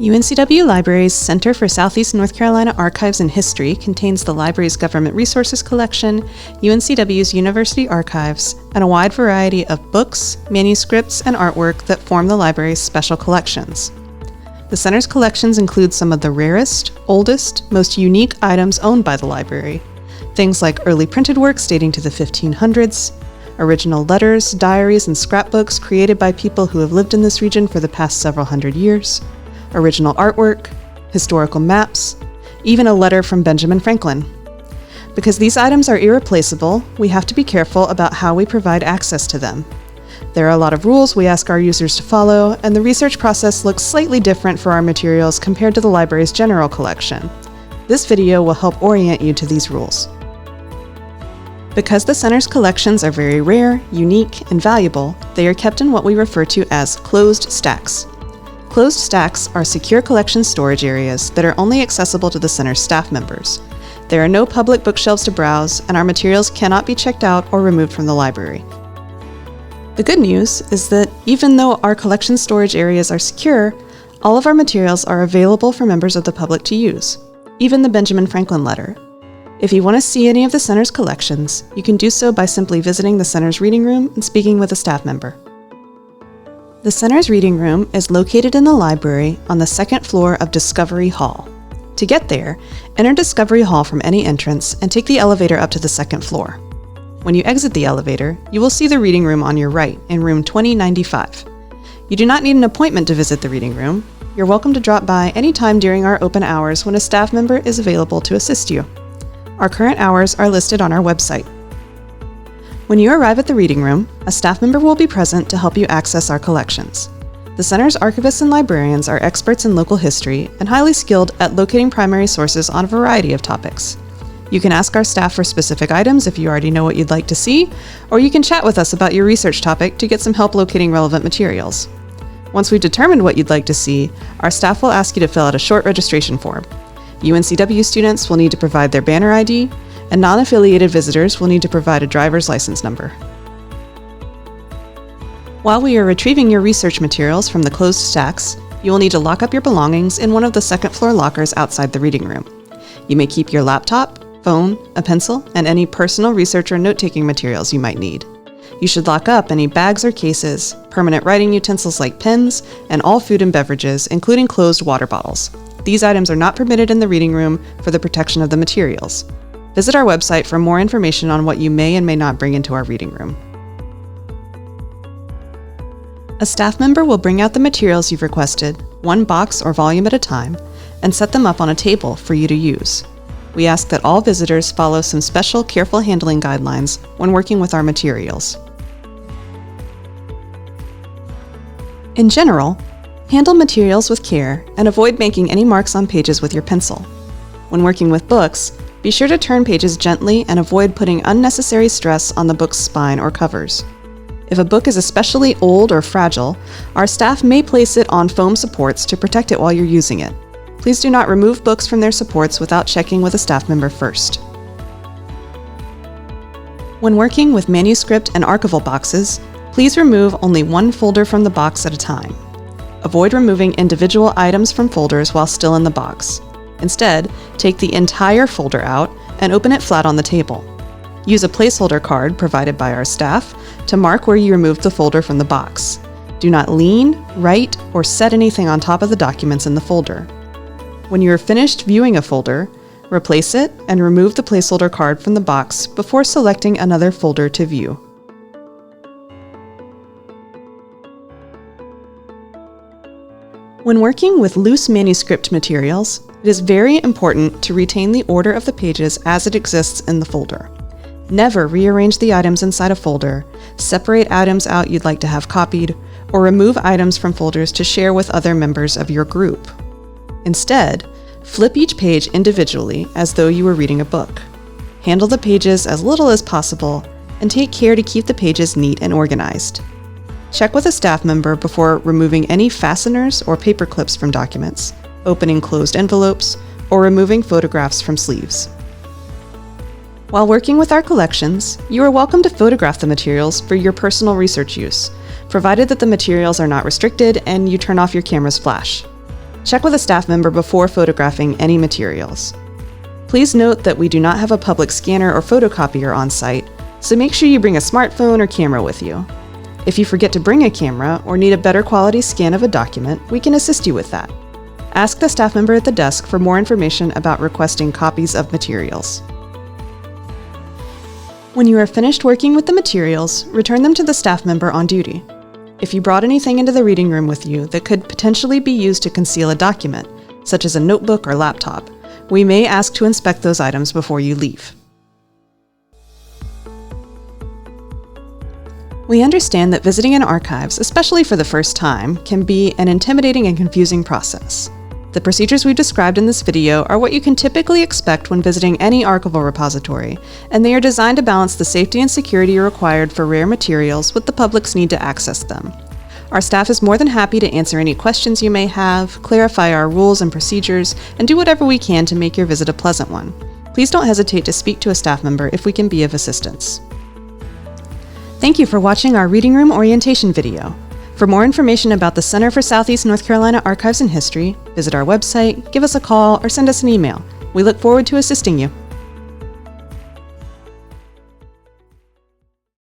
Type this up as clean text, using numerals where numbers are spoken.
UNCW Library's Center for Southeast North Carolina Archives and History contains the library's government resources collection, UNCW's university archives, and a wide variety of books, manuscripts, and artwork that form the library's special collections. The center's collections include some of the rarest, oldest, most unique items owned by the library. Things like early printed works dating to the 1500s, original letters, diaries, and scrapbooks created by people who have lived in this region for the past several hundred years, original artwork, historical maps, even a letter from Benjamin Franklin. Because these items are irreplaceable, we have to be careful about how we provide access to them. There are a lot of rules we ask our users to follow, and the research process looks slightly different for our materials compared to the library's general collection. This video will help orient you to these rules. Because the center's collections are very rare, unique, and valuable, they are kept in what we refer to as closed stacks. Closed stacks are secure collection storage areas that are only accessible to the center's staff members. There are no public bookshelves to browse, and our materials cannot be checked out or removed from the library. The good news is that even though our collection storage areas are secure, all of our materials are available for members of the public to use, even the Benjamin Franklin letter. If you want to see any of the center's collections, you can do so by simply visiting the center's reading room and speaking with a staff member. The center's reading room is located in the library on the second floor of Discovery Hall. To get there, enter Discovery Hall from any entrance and take the elevator up to the second floor. When you exit the elevator, you will see the reading room on your right in room 2095. You do not need an appointment to visit the reading room. You're welcome to drop by anytime during our open hours when a staff member is available to assist you. Our current hours are listed on our website. When you arrive at the reading room, a staff member will be present to help you access our collections. The center's archivists and librarians are experts in local history and highly skilled at locating primary sources on a variety of topics. You can ask our staff for specific items if you already know what you'd like to see, or you can chat with us about your research topic to get some help locating relevant materials. Once we've determined what you'd like to see, our staff will ask you to fill out a short registration form. UNCW students will need to provide their banner ID, and non-affiliated visitors will need to provide a driver's license number. While we are retrieving your research materials from the closed stacks, you will need to lock up your belongings in one of the second floor lockers outside the reading room. You may keep your laptop, phone, a pencil, and any personal research or note-taking materials you might need. You should lock up any bags or cases, permanent writing utensils like pens, and all food and beverages, including closed water bottles. These items are not permitted in the reading room for the protection of the materials. Visit our website for more information on what you may and may not bring into our reading room. A staff member will bring out the materials you've requested, one box or volume at a time, and set them up on a table for you to use. We ask that all visitors follow some special careful handling guidelines when working with our materials. In general, handle materials with care and avoid making any marks on pages with your pencil. When working with books, be sure to turn pages gently and avoid putting unnecessary stress on the book's spine or covers. If a book is especially old or fragile, our staff may place it on foam supports to protect it while you're using it. Please do not remove books from their supports without checking with a staff member first. When working with manuscript and archival boxes, please remove only one folder from the box at a time. Avoid removing individual items from folders while still in the box. Instead, take the entire folder out and open it flat on the table. Use a placeholder card provided by our staff to mark where you removed the folder from the box. Do not lean, write, or set anything on top of the documents in the folder. When you are finished viewing a folder, replace it and remove the placeholder card from the box before selecting another folder to view. When working with loose manuscript materials, it is very important to retain the order of the pages as it exists in the folder. Never rearrange the items inside a folder, separate items out you'd like to have copied, or remove items from folders to share with other members of your group. Instead, flip each page individually as though you were reading a book. Handle the pages as little as possible, and take care to keep the pages neat and organized. Check with a staff member before removing any fasteners or paper clips from documents, opening closed envelopes, or removing photographs from sleeves. While working with our collections, you are welcome to photograph the materials for your personal research use, provided that the materials are not restricted and you turn off your camera's flash. Check with a staff member before photographing any materials. Please note that we do not have a public scanner or photocopier on site, so make sure you bring a smartphone or camera with you. If you forget to bring a camera or need a better quality scan of a document, we can assist you with that. Ask the staff member at the desk for more information about requesting copies of materials. When you are finished working with the materials, return them to the staff member on duty. If you brought anything into the reading room with you that could potentially be used to conceal a document, such as a notebook or laptop, we may ask to inspect those items before you leave. We understand that visiting an archives, especially for the first time, can be an intimidating and confusing process. The procedures we've described in this video are what you can typically expect when visiting any archival repository, and they are designed to balance the safety and security required for rare materials with the public's need to access them. Our staff is more than happy to answer any questions you may have, clarify our rules and procedures, and do whatever we can to make your visit a pleasant one. Please don't hesitate to speak to a staff member if we can be of assistance. Thank you for watching our Reading Room Orientation video. For more information about the Center for Southeast North Carolina Archives and History, visit our website, give us a call, or send us an email. We look forward to assisting you.